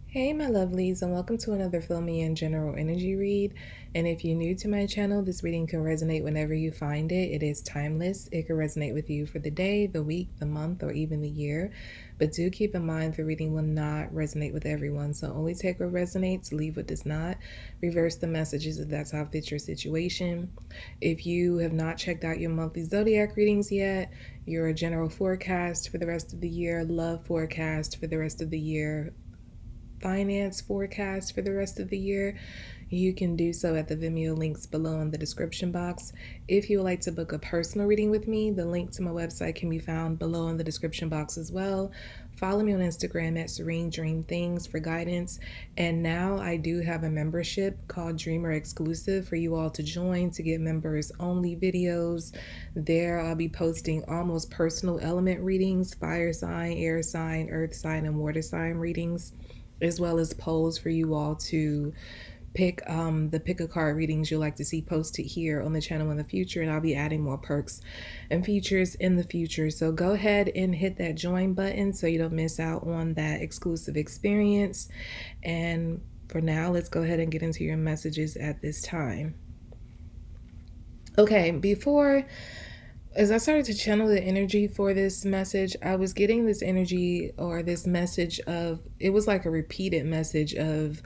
Hey my lovelies, and welcome to another Fill Me In General Energy read. And if you're new to my channel, this reading can resonate whenever you find it. It is timeless. It can resonate with you for the day, the week, the month, or even the year. But do keep in mind the reading will not resonate with everyone. So only take what resonates, leave what does not. Reverse the messages if that's how it fits your situation. If you have not checked out your monthly Zodiac readings yet, your general forecast for the rest of the year, love forecast for the rest of the year, finance forecast for the rest of the year, you can do so at the Vimeo links below in the description box. If you would like to book a personal reading with me, the link to my website can be found below in the description box as well. Follow me on Instagram at Serene Dream Things for guidance. And now I do have a membership called Dreamer Exclusive for you all to join to get members only videos. There I'll be posting almost personal element readings, fire sign, air sign, earth sign, and water sign readings, as well as polls for you all to pick the pick a card readings you'd like to see posted here on the channel in the future. And I'll be adding more perks and features in the future, so go ahead and hit that join button so you don't miss out on that exclusive experience. And for now, let's go ahead and get into your messages at this time. Okay, as I started to channel the energy for this message, I was getting this energy or this message of, it was like a repeated message of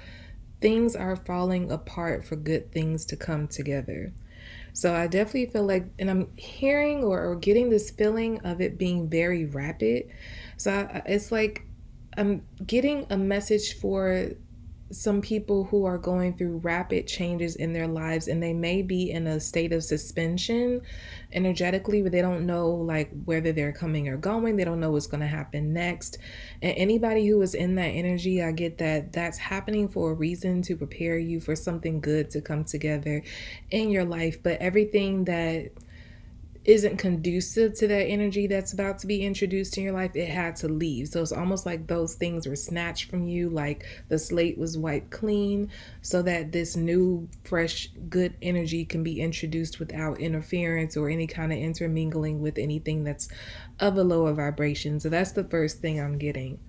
things are falling apart for good things to come together. So I definitely feel like, and I'm hearing or getting this feeling of it being very rapid. So it's like I'm getting a message for some people who are going through rapid changes in their lives, and they may be in a state of suspension energetically where they don't know like whether they're coming or going. They don't know what's going to happen next. And anybody who is in that energy, I get that that's happening for a reason, to prepare you for something good to come together in your life. But everything that isn't conducive to that energy that's about to be introduced in your life, it had to leave. So it's almost like those things were snatched from you, like the slate was wiped clean, so that this new, fresh, good energy can be introduced without interference or any kind of intermingling with anything that's of a lower vibration. So that's the first thing I'm getting.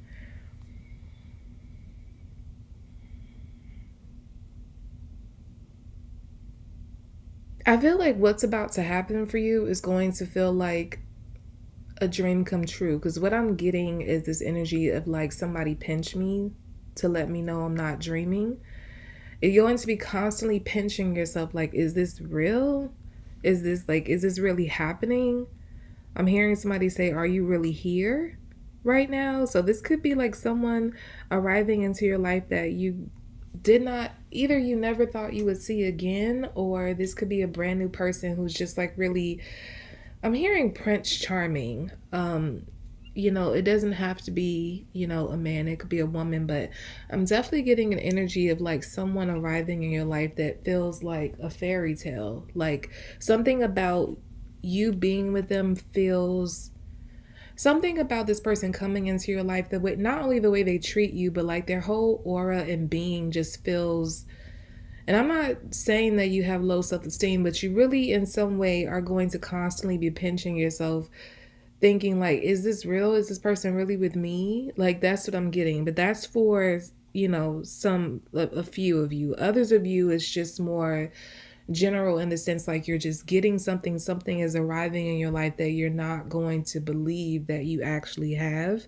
I feel like what's about to happen for you is going to feel like a dream come true, because what I'm getting is this energy of like somebody pinch me to let me know I'm not dreaming. You're going to be constantly pinching yourself like, is this real? Is this really happening? I'm hearing somebody say, are you really here right now? So this could be like someone arriving into your life that you did not, either you never thought you would see again, or this could be a brand new person who's just like really, I'm hearing Prince Charming. It doesn't have to be, a man, it could be a woman, but I'm definitely getting an energy of like someone arriving in your life that feels like a fairy tale. Like something about you being with them feels, something about this person coming into your life, the way, not only the way they treat you, but like their whole aura and being just feels, and I'm not saying that you have low self-esteem, but you really in some way are going to constantly be pinching yourself, thinking like, is this real? Is this person really with me? Like that's what I'm getting. But that's for, a few of you. Others of you, it's just more general in the sense like you're just getting something is arriving in your life that you're not going to believe that you actually have.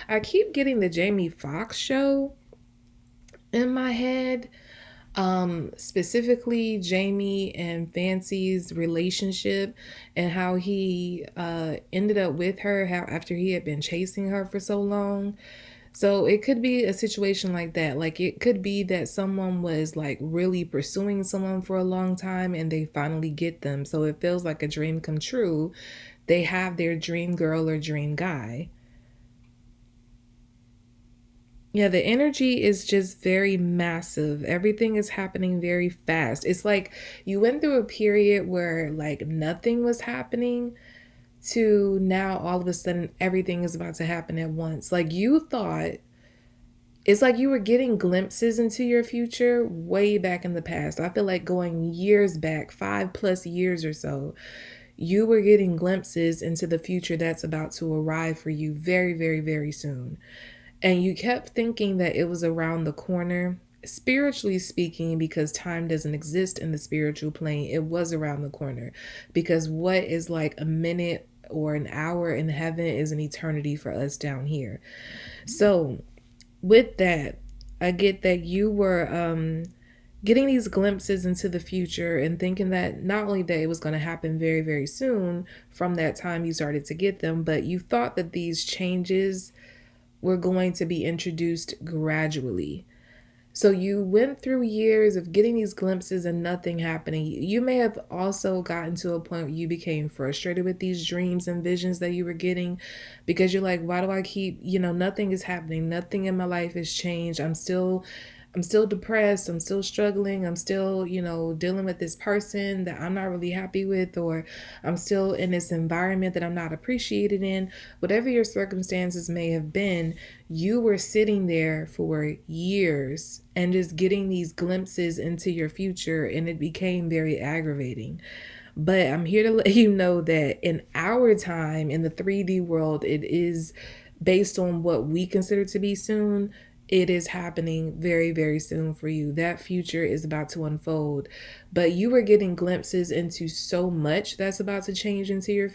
I keep getting the Jamie Foxx show in my head. Specifically Jamie and Fancy's relationship, and how he ended up with her, how after he had been chasing her for so long. So it could be a situation like that. Like it could be that someone was like really pursuing someone for a long time and they finally get them. So it feels like a dream come true. They have their dream girl or dream guy. Yeah, the energy is just very massive. Everything is happening very fast. It's like you went through a period where like nothing was happening, to now all of a sudden everything is about to happen at once. Like you thought, it's like you were getting glimpses into your future way back in the past. I feel like going years back, 5+ years or so, you were getting glimpses into the future that's about to arrive for you very, very, very soon. And you kept thinking that it was around the corner. Spiritually speaking, because time doesn't exist in the spiritual plane, it was around the corner. Because what is like a minute or an hour in heaven is an eternity for us down here. So, with that, I get that you were getting these glimpses into the future and thinking that not only that it was going to happen very, very soon from that time you started to get them, but you thought that these changes were going to be introduced gradually. So you went through years of getting these glimpses and nothing happening. You may have also gotten to a point where you became frustrated with these dreams and visions that you were getting because you're like, why do I keep, nothing is happening. Nothing in my life has changed. I'm still depressed. I'm still struggling. I'm still, dealing with this person that I'm not really happy with, or I'm still in this environment that I'm not appreciated in. Whatever your circumstances may have been, you were sitting there for years and just getting these glimpses into your future, and it became very aggravating. But I'm here to let you know that in our time in the 3D world, it is based on what we consider to be soon. It is happening very, very soon for you. That future is about to unfold. But you were getting glimpses into so much that's about to change into your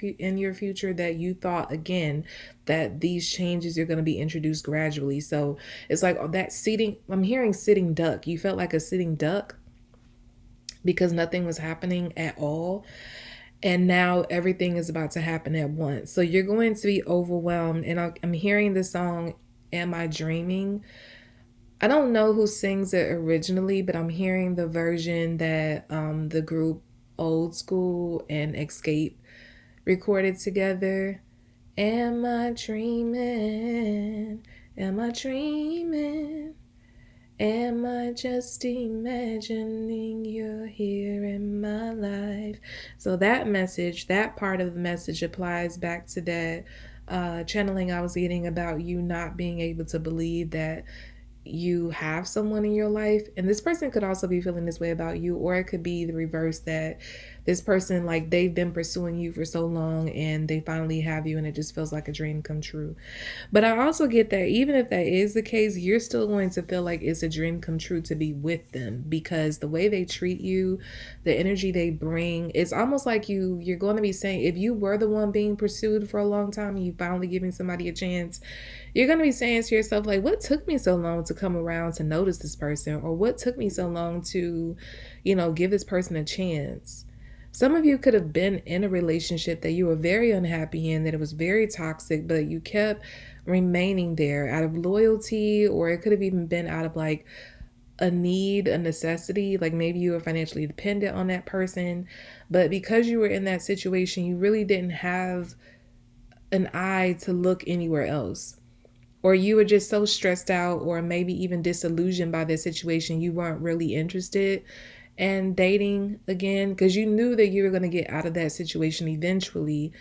future that you thought again that these changes are going to be introduced gradually. So it's like that sitting. I'm hearing sitting duck. You felt like a sitting duck because nothing was happening at all. And now everything is about to happen at once. So you're going to be overwhelmed. And I'm hearing the song, Am I Dreaming? I don't know who sings it originally, but I'm hearing the version that the group Old School and Escape recorded together. Am I dreaming? Am I dreaming? Am I just imagining you're here in my life? So that message, that part of the message applies back to that channeling I was getting about you not being able to believe that you have someone in your life. And this person could also be feeling this way about you, or it could be the reverse, that this person, like, they've been pursuing you for so long and they finally have you and it just feels like a dream come true. But I also get that even if that is the case, you're still going to feel like it's a dream come true to be with them, because the way they treat you, the energy they bring, it's almost like you're going to be saying, if you were the one being pursued for a long time and you finally giving somebody a chance, you're going to be saying to yourself, like, what took me so long to come around to notice this person? Or what took me so long to, give this person a chance? Some of you could have been in a relationship that you were very unhappy in, that it was very toxic, but you kept remaining there out of loyalty, or it could have even been out of like a need, a necessity. Like maybe you were financially dependent on that person, but because you were in that situation, you really didn't have an eye to look anywhere else. Or you were just so stressed out or maybe even disillusioned by the situation, you weren't really interested in dating again because you knew that you were going to get out of that situation eventually.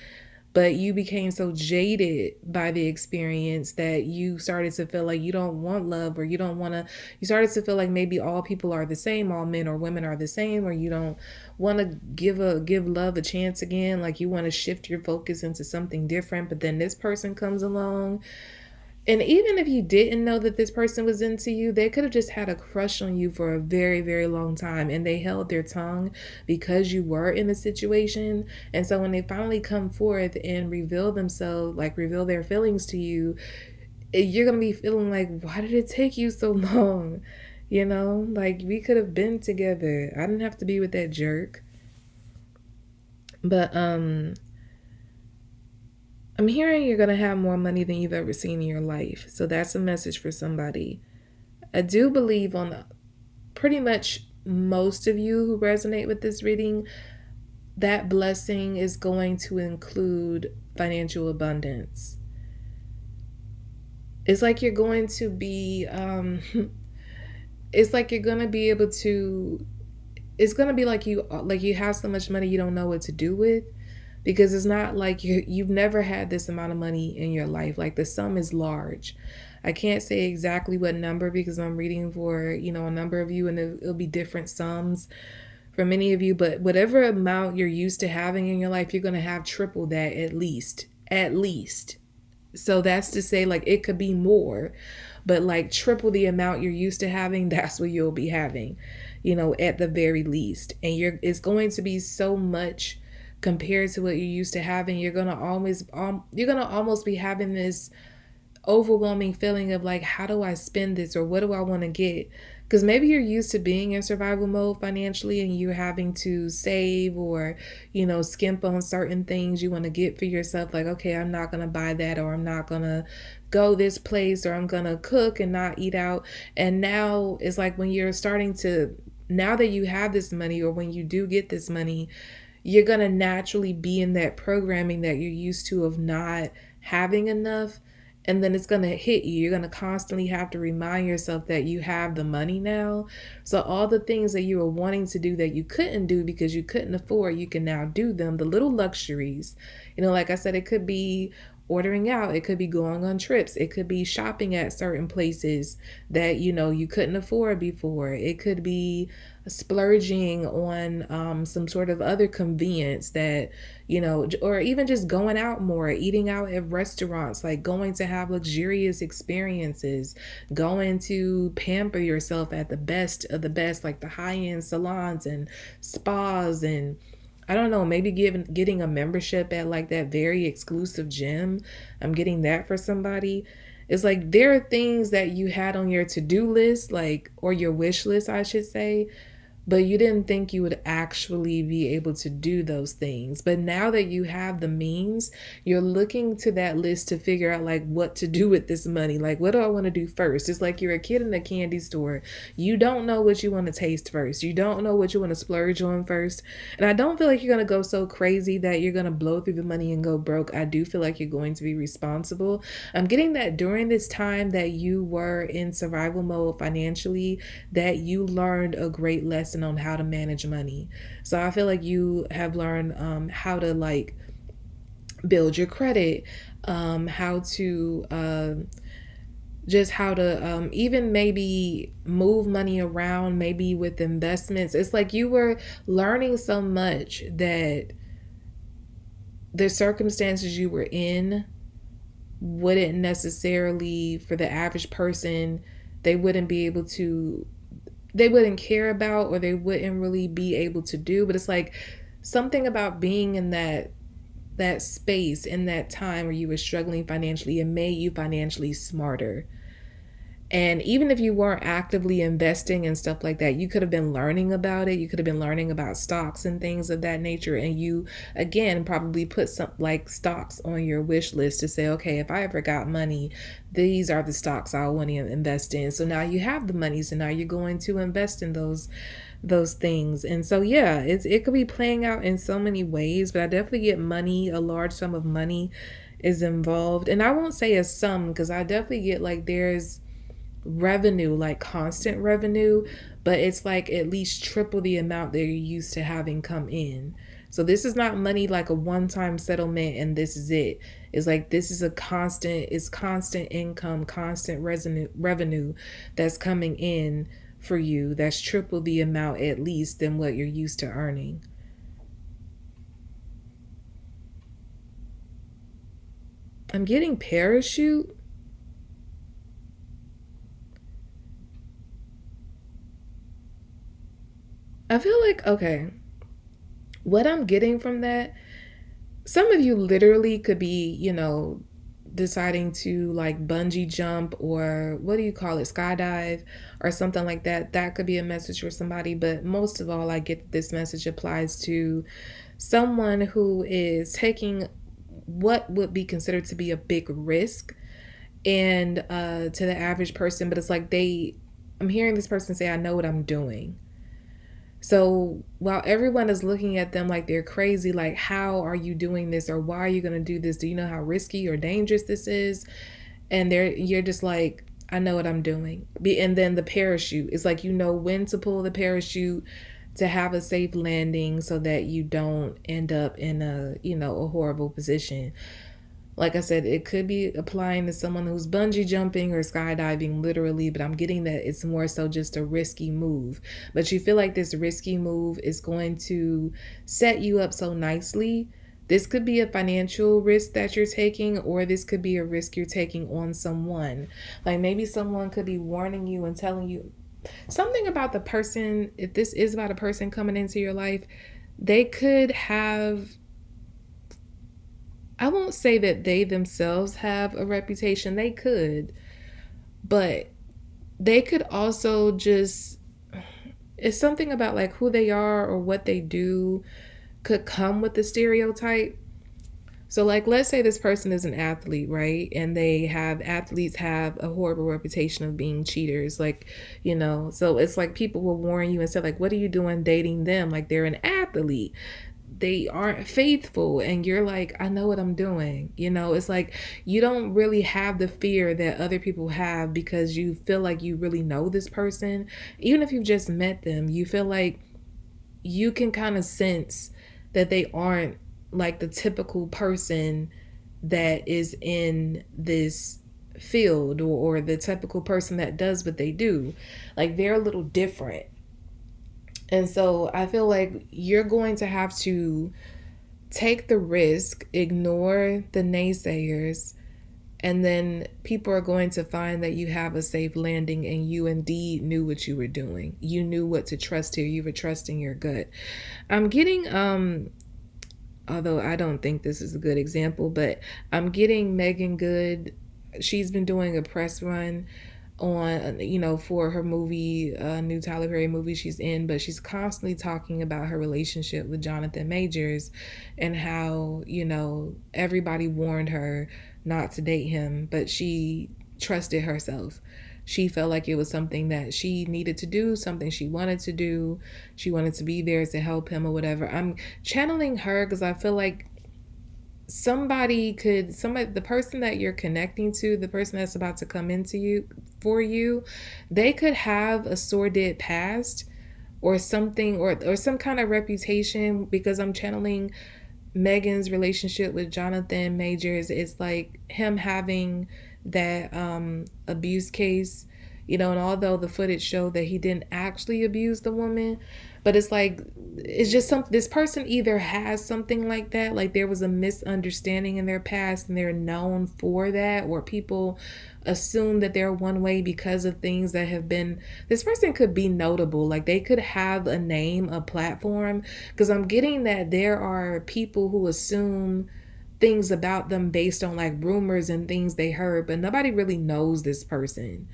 But you became so jaded by the experience that you started to feel like you don't want love, or you don't want to, you started to feel like maybe all people are the same, all men or women are the same, or you don't want to give love a chance again. Like you want to shift your focus into something different. But then this person comes along, and even if you didn't know that this person was into you, they could have just had a crush on you for a very, very long time. And they held their tongue because you were in the situation. And so when they finally come forth and reveal themselves, like reveal their feelings to you, you're going to be feeling like, why did it take you so long? Like we could have been together. I didn't have to be with that jerk. But I'm hearing you're going to have more money than you've ever seen in your life. So that's a message for somebody. I do believe on pretty much most of you who resonate with this reading, that blessing is going to include financial abundance. It's like you're going to be, it's like you're going to be able to, it's going to be like you have so much money you don't know what to do with. Because it's not like you've never had this amount of money in your life. Like the sum is large. I can't say exactly what number because I'm reading for, a number of you, and it'll be different sums for many of you. But whatever amount you're used to having in your life, you're going to have triple that at least. At least. So that's to say, like, it could be more, but like triple the amount you're used to having, that's what you'll be having, at the very least. And it's going to be so much compared to what you're used to having. You're gonna almost be having this overwhelming feeling of like, how do I spend this, or what do I want to get? Because maybe you're used to being in survival mode financially and you're having to save, or skimp on certain things you want to get for yourself, like, okay, I'm not going to buy that, or I'm not going to go this place, or I'm going to cook and not eat out. And now it's like, when you're starting to, now that you have this money, or when you do get this money, you're going to naturally be in that programming that you're used to of not having enough. And then it's going to hit you. You're going to constantly have to remind yourself that you have the money now. So all the things that you were wanting to do that you couldn't do because you couldn't afford, you can now do them. The little luxuries, like I said, it could be ordering out, it could be going on trips, it could be shopping at certain places that you couldn't afford before, it could be splurging on some sort of other convenience that or even just going out more, eating out at restaurants, like going to have luxurious experiences, going to pamper yourself at the best of the best, like the high-end salons and spas, and I don't know, maybe getting a membership at like that very exclusive gym. I'm getting that for somebody. It's like there are things that you had on your to-do list, like, or your wish list, I should say, but you didn't think you would actually be able to do those things. But now that you have the means, you're looking to that list to figure out like what to do with this money. Like, what do I want to do first? It's like you're a kid in a candy store. You don't know what you want to taste first. You don't know what you want to splurge on first. And I don't feel like you're going to go so crazy that you're going to blow through the money and go broke. I do feel like you're going to be responsible. I'm getting that during this time that you were in survival mode financially, that you learned a great lesson on how to manage money. So I feel like you have learned how to like build your credit, how to just how to even maybe move money around, maybe with investments. It's like you were learning so much that the circumstances you were in wouldn't necessarily, for the average person, they wouldn't be able to, they wouldn't care about, or they wouldn't really be able to do. But it's like something about being in that space, in that time where you were struggling financially, it made you financially smarter. And even if you weren't actively investing and stuff like that, you could have been learning about it. You could have been learning about stocks and things of that nature. And you, again, probably put some like stocks on your wish list to say, okay, if I ever got money, these are the stocks I want to invest in. So now you have the money. So now you're going to invest in those things. And so, yeah, it could be playing out in so many ways, but I definitely get money, a large sum of money is involved. And I won't say a sum, because I definitely get like there's revenue, like constant revenue, but it's like at least triple the amount that you're used to having come in. So this is not money like a one-time settlement and this is it. It's like this is constant income, constant revenue that's coming in for you, that's triple the amount at least than what you're used to earning. I'm getting parachute. I feel like, okay, what I'm getting from that, some of you literally could be, deciding to like bungee jump, or what do you call it, skydive or something like that. That could be a message for somebody. But most of all, I get that this message applies to someone who is taking what would be considered to be a big risk, and to the average person, but it's like I'm hearing this person say, I know what I'm doing. So while everyone is looking at them like they're crazy, like, how are you doing this? Or why are you going to do this? Do you know how risky or dangerous this is? And you're just like, I know what I'm doing. And then the parachute is like, when to pull the parachute to have a safe landing so that you don't end up in a horrible position. Like I said, it could be applying to someone who's bungee jumping or skydiving literally, but I'm getting that it's more so just a risky move. But you feel like this risky move is going to set you up so nicely This could be a financial risk that you're taking, or this could be a risk you're taking on someone. Like maybe someone could be warning you and telling you something about the person. If this is about a person coming into your life, they could have, I won't say that they themselves have a reputation, they could, but they could also just, it's something about like who they are or what they do could come with the stereotype. So like let's say this person is an athlete, right? And they have athletes have a horrible reputation of being cheaters. Like, so it's like people will warn you and say, like, what are you doing dating them? Like they're an athlete. They aren't faithful, and you're like, I know what I'm doing. It's like you don't really have the fear that other people have because you feel like you really know this person. Even if you've just met them, you feel like you can kind of sense that they aren't like the typical person that is in this field, or the typical person that does what they do. Like they're a little different. And so I feel like you're going to have to take the risk, ignore the naysayers, and then people are going to find that you have a safe landing and you indeed knew what you were doing. You knew what to trust here. You were trusting your gut. I'm getting although I don't think this is a good example, but I'm getting Megan Good. She's been doing a press run on, for her movie, new Tyler Perry movie she's in, but she's constantly talking about her relationship with Jonathan Majors and how, everybody warned her not to date him, but she trusted herself. She felt like it was something that she needed to do, something she wanted to do. She wanted to be there to help him or whatever. I'm channeling her because I feel like the person that you're connecting to, the person that's about to come into you for you, they could have a sordid past or something, or some kind of reputation, because I'm channeling Megan's relationship with Jonathan Majors. It's like him having that abuse case, and although the footage showed that he didn't actually abuse the woman, but it's like, it's just something, this person either has something like that, like there was a misunderstanding in their past and they're known for that, or people assume that they're one way because of things that have been, this person could be notable, like they could have a name, a platform, because I'm getting that there are people who assume things about them based on like rumors and things they heard, but nobody really knows this person.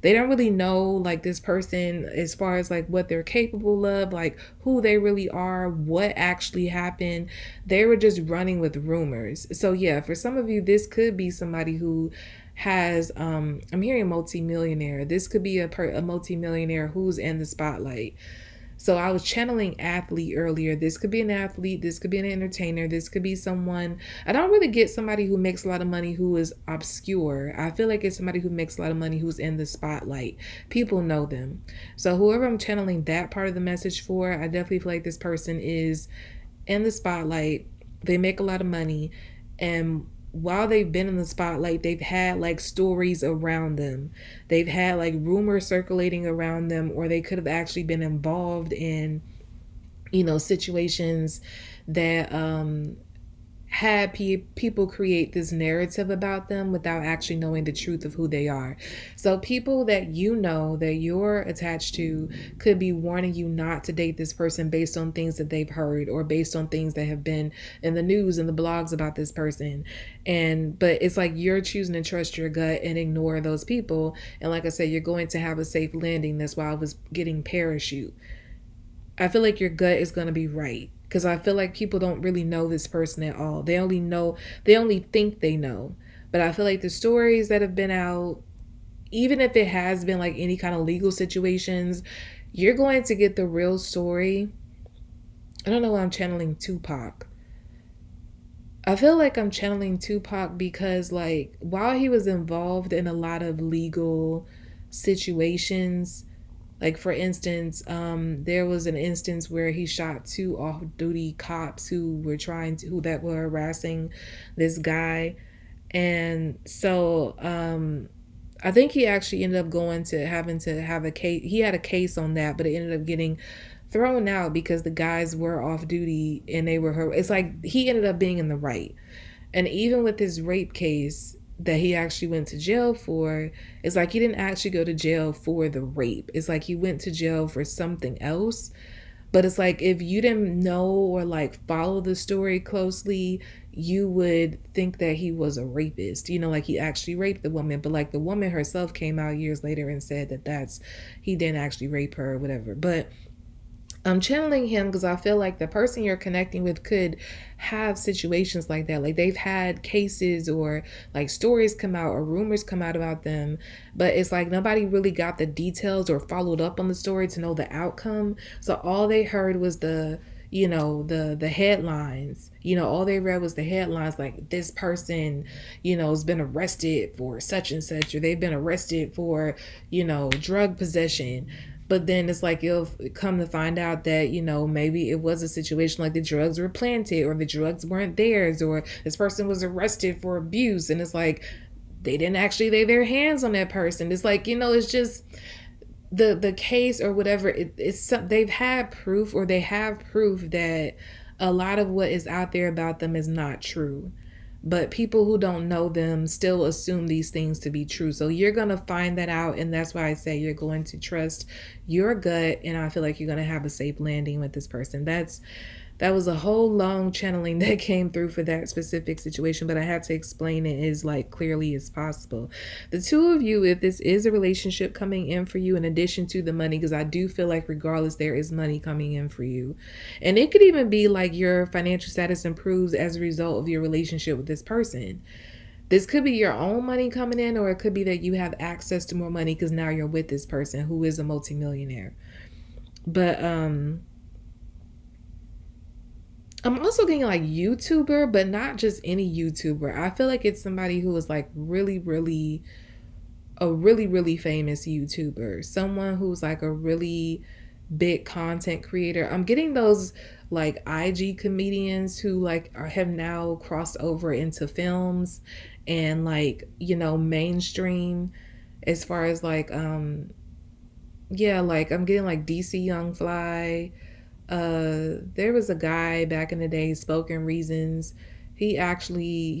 They don't really know like this person as far as like what they're capable of, like who they really are, what actually happened. They were just running with rumors. So yeah, for some of you this could be somebody who has I'm hearing multimillionaire. This could be a multimillionaire who's in the spotlight. So I was channeling athlete earlier. This could be an athlete. This could be an entertainer. This could be someone. I don't really get somebody who makes a lot of money who is obscure. I feel like it's somebody who makes a lot of money who's in the spotlight. People know them. So whoever I'm channeling that part of the message for, I definitely feel like this person is in the spotlight. They make a lot of money. And while they've been in the spotlight, they've had like stories around them. They've had like rumors circulating around them, or they could have actually been involved in, situations that had people create this narrative about them without actually knowing the truth of who they are. So people that that you're attached to could be warning you not to date this person based on things that they've heard, or based on things that have been in the news and the blogs about this person. But it's like you're choosing to trust your gut and ignore those people. And like I said, you're going to have a safe landing. That's why I was getting parachute. I feel like your gut is going to be right, because I feel like people don't really know this person at all. They only think they know. But I feel like the stories that have been out, even if it has been like any kind of legal situations, you're going to get the real story. I don't know why I'm channeling Tupac. I feel like I'm channeling Tupac because, like, while he was involved in a lot of legal situations, like for instance, there was an instance where he shot two off-duty cops who that were harassing this guy, and so I think he actually ended up going to having to have a case. He had a case on that, but it ended up getting thrown out because the guys were off duty and they were hurt. It's like he ended up being in the right. And even with his rape case that he actually went to jail for, it's like he didn't actually go to jail for the rape. It's like he went to jail for something else. But it's like if you didn't know or like follow the story closely, you would think that he was a rapist. You know, like he actually raped the woman, but like the woman herself came out years later and said that he didn't actually rape her or whatever. But I'm channeling him because I feel like the person you're connecting with could have situations like that. Like they've had cases or like stories come out or rumors come out about them, but it's like nobody really got the details or followed up on the story to know the outcome. So all they heard was the headlines. All they read was the headlines, like this person has been arrested for such and such, or they've been arrested for drug possession. But then it's like you'll come to find out that maybe it was a situation like the drugs were planted or the drugs weren't theirs, or this person was arrested for abuse, and it's like they didn't actually lay their hands on that person. It's like it's just the case or whatever. They've had proof, or they have proof that a lot of what is out there about them is not true, but people who don't know them still assume these things to be true. So you're going to find that out, and that's why I say you're going to trust your gut, and I feel like you're going to have a safe landing with this person. That was a whole long channeling that came through for that specific situation, but I had to explain it as like clearly as possible. The two of you, if this is a relationship coming in for you in addition to the money, because I do feel like regardless there is money coming in for you, and it could even be like your financial status improves as a result of your relationship with this person. This could be your own money coming in, or it could be that you have access to more money because now you're with this person who is a multimillionaire. But I'm also getting like YouTuber, but not just any YouTuber. I feel like it's somebody who is like really, really, a really, really famous YouTuber. Someone who's like a really big content creator. I'm getting those like IG comedians who have now crossed over into films and like, mainstream as far as like, yeah, like I'm getting like DC Young Fly. There was a guy back in the day, Spoken Reasons. He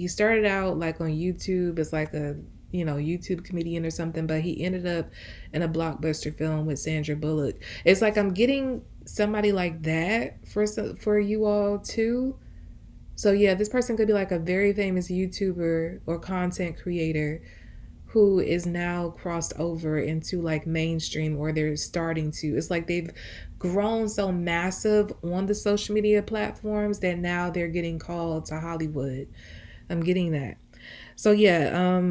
started out like on YouTube as like a YouTube comedian or something, but he ended up in a blockbuster film with Sandra Bullock. It's like I'm getting somebody like that for you all too. So yeah, this person could be like a very famous YouTuber or content creator who is now crossed over into like mainstream, or they're starting to. It's like they've grown so massive on the social media platforms that now they're getting called to Hollywood. I'm getting that. So yeah,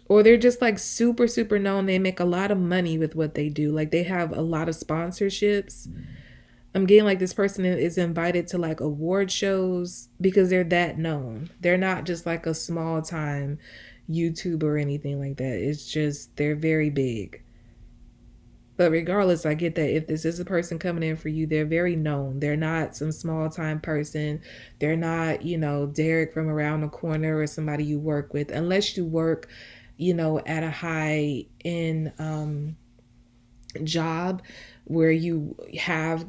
or they're just like super super known. They make a lot of money with what they do. Like they have a lot of sponsorships. I'm getting like this person is invited to like award shows because they're that known. They're not just like a small time YouTuber or anything like that. It's just they're very big. But regardless, I get that if this is a person coming in for you, they're very known. They're not some small time person. They're not, Derek from around the corner or somebody you work with, unless you work, at a high end job where you have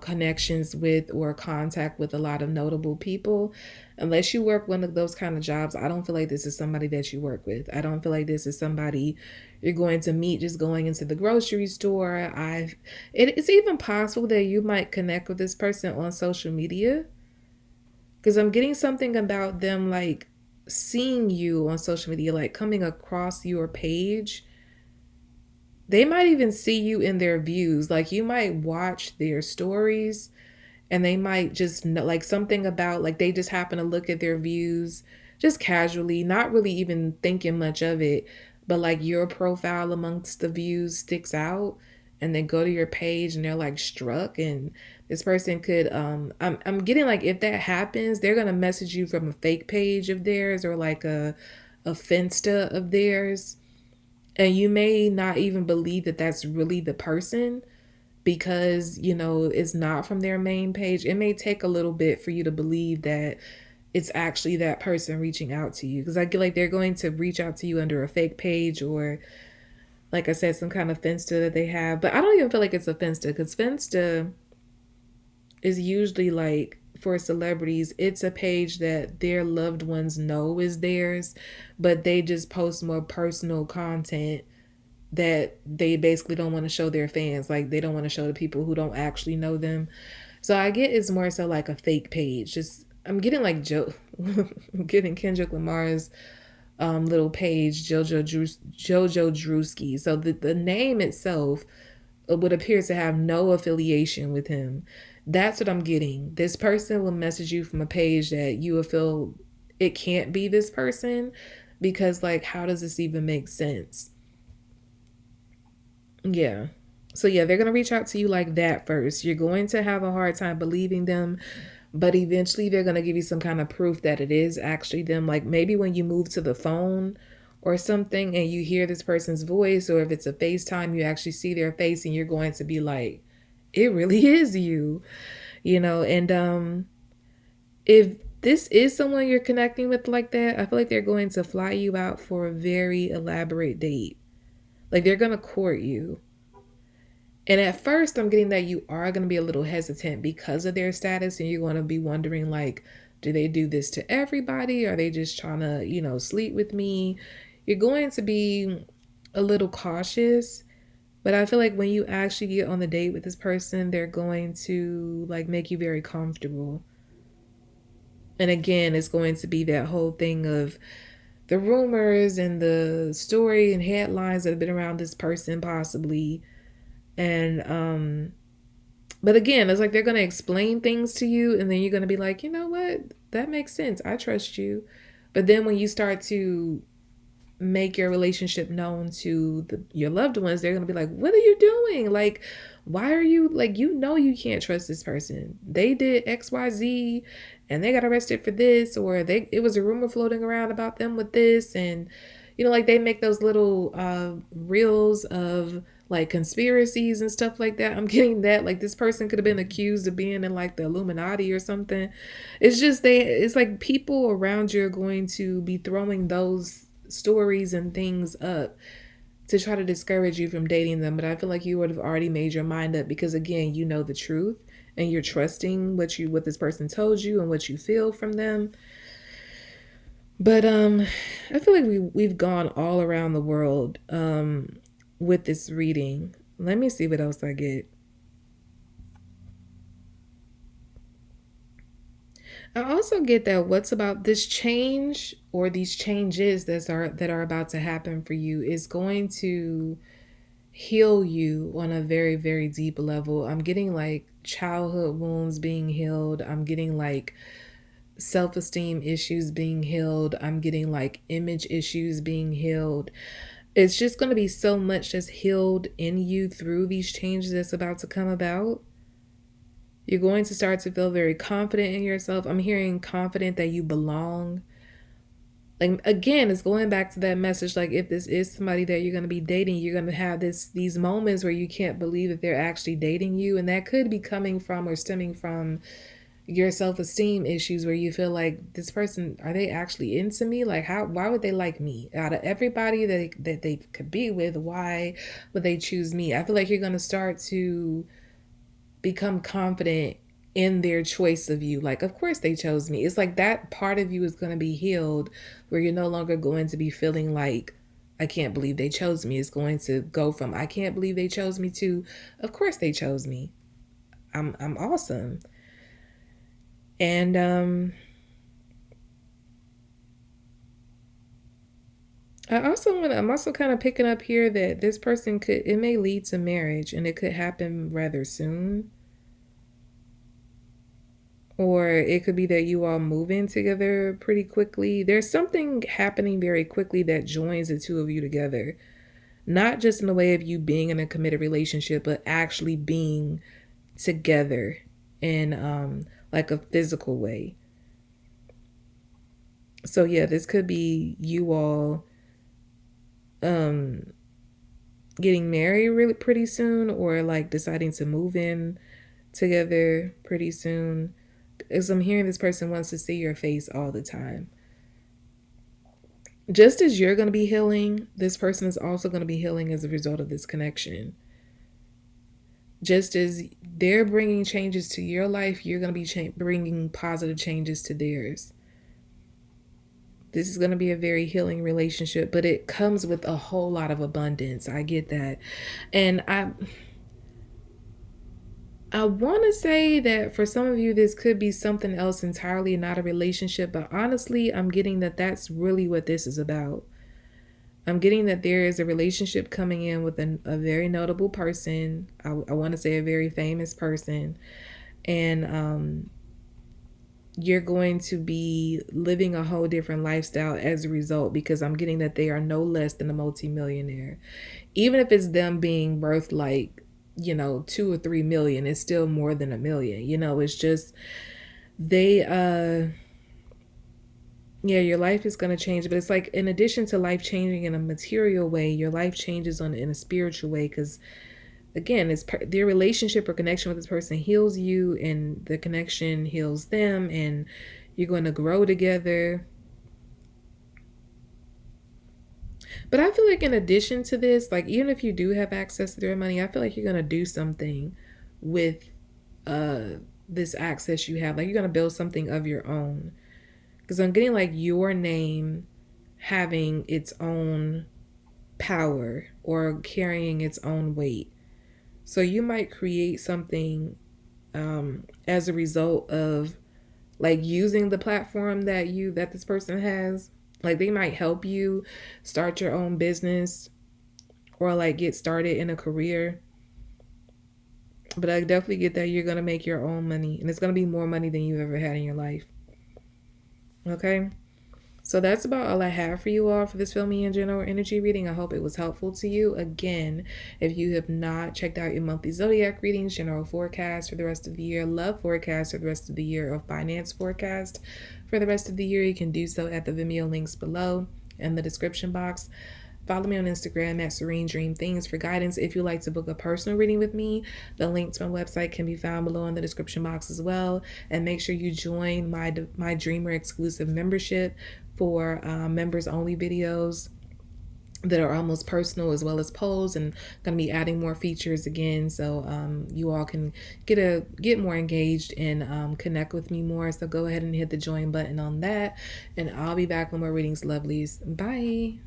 connections with or contact with a lot of notable people. Unless you work one of those kind of jobs, I don't feel like this is somebody that you work with. I don't feel like this is somebody you're going to meet just going into the grocery store. It's even possible that you might connect with this person on social media, because I'm getting something about them like seeing you on social media, like coming across your page. They might even see you in their views. Like you might watch their stories and they might just know like something about, like they just happen to look at their views just casually, not really even thinking much of it, but like your profile amongst the views sticks out, and they go to your page and they're like struck. And this person could I'm getting like if that happens, they're gonna message you from a fake page of theirs or like a Finsta of theirs, and you may not even believe that that's really the person because it's not from their main page. It may take a little bit for you to believe that it's actually that person reaching out to you, because I feel like they're going to reach out to you under a fake page, or Like I said, some kind of Finsta that they have. But I don't even feel like it's a Finsta because Finsta is usually like for celebrities, it's a page that their loved ones know is theirs, but they just post more personal content that they basically don't want to show their fans. Like they don't want to show the people who don't actually know them. So I get it's more so like a fake page. Just I'm getting like I'm getting Kendrick Lamar's little page, Jojo Drewski. So the name itself would appear to have no affiliation with him. That's what I'm getting. This person will message you from a page that you will feel it can't be this person because like how does this even make sense? Yeah. So yeah, they're going to reach out to you like that first. You're going to have a hard time believing them, but eventually they're going to give you some kind of proof that it is actually them. Like maybe when you move to the phone or something and you hear this person's voice, or if it's a FaceTime, you actually see their face and you're going to be like, it really is you, and if this is someone you're connecting with like that, I feel like they're going to fly you out for a very elaborate date. Like they're going to court you. And at first, I'm getting that you are going to be a little hesitant because of their status, and you're going to be wondering, like, do they do this to everybody? Are they just trying to, sleep with me? You're going to be a little cautious, but I feel like when you actually get on the date with this person, they're going to, like, make you very comfortable. And again, it's going to be that whole thing of the rumors and the story and headlines that have been around this person, possibly. And, but again, it's like they're going to explain things to you, and then you're going to be like, you know what? That makes sense. I trust you. But then when you start to make your relationship known to your loved ones, they're going to be like, what are you doing? Like, why are you, like, you can't trust this person. They did XYZ and they got arrested for this, or it was a rumor floating around about them with this. And, like they make those little reels of like conspiracies and stuff like that. I'm getting that like this person could have been accused of being in like the Illuminati or something. It's like people around you are going to be throwing those stories and things up to try to discourage you from dating them. But I feel like you would have already made your mind up because again, you know the truth and you're trusting what this person told you and what you feel from them. But I feel like we've gone all around the world with this reading. Let me see what else I get. I also get that what's about this change or these changes that are about to happen for you is going to heal you on a very, very deep level. I'm getting like childhood wounds being healed. I'm getting like self-esteem issues being healed. I'm getting like image issues being healed. It's just going to be so much that's healed in you through these changes that's about to come about. You're going to start to feel very confident in yourself. I'm hearing confident that you belong. Like again, it's going back to that message. Like if this is somebody that you're going to be dating, you're going to have these moments where you can't believe that they're actually dating you, and that could be coming from or stemming from your self-esteem issues where you feel like this person, are they actually into me? Like why would they like me out of everybody that they could be with? Why would they choose me? I feel like you're going to start to become confident in their choice of you. Like, of course they chose me. It's like that part of you is going to be healed where you're no longer going to be feeling like, I can't believe they chose me. It's going to go from, I can't believe they chose me to, of course they chose me. I'm awesome. And I'm also kind of picking up here that this person it may lead to marriage and it could happen rather soon. Or it could be that you all move in together pretty quickly. There's something happening very quickly that joins the two of you together. Not just in the way of you being in a committed relationship, but actually being together in like a physical way. So yeah, this could be you all um getting married really pretty soon, or like deciding to move in together pretty soon. As I'm hearing, this person wants to see your face all the time. Just as you're going to be healing, this person is also going to be healing as a result of this connection. Just as they're bringing changes to your life, you're going to be bringing positive changes to theirs. This is going to be a very healing relationship, but it comes with a whole lot of abundance. I get that. And I want to say that for some of you, this could be something else entirely, not a relationship. But honestly, I'm getting that that's really what this is about. I'm getting that there is a relationship coming in with a very notable person. I want to say a very famous person. And you're going to be living a whole different lifestyle as a result, because I'm getting that they are no less than a multimillionaire. Even if it's them being worth like, 2 or 3 million, it's still more than a million. It's just they yeah, your life is going to change, but it's like in addition to life changing in a material way, your life changes in a spiritual way, because again, it's their relationship or connection with this person heals you, and the connection heals them, and you're going to grow together. But I feel like in addition to this, like even if you do have access to their money, I feel like you're going to do something with uh this access you have. Like you're going to build something of your own, because I'm getting like your name having its own power or carrying its own weight. So you might create something as a result of like using the platform that this person has. Like they might help you start your own business or like get started in a career. But I definitely get that you're gonna make your own money, and it's gonna be more money than you've ever had in your life. Okay? So that's about all I have for you all for this filming and general energy reading. I hope it was helpful to you. Again, if you have not checked out your monthly zodiac readings, general forecast for the rest of the year, love forecast for the rest of the year, or finance forecast for the rest of the year, you can do so at the Vimeo links below in the description box. Follow me on Instagram at Serene Dream Things for guidance. If you'd like to book a personal reading with me, the link to my website can be found below in the description box as well. And make sure you join my Dreamer exclusive membership for members only videos that are almost personal, as well as polls, and going to be adding more features again, so you all can get more engaged and connect with me more. So go ahead and hit the join button on that, and I'll be back with more readings, lovelies. Bye.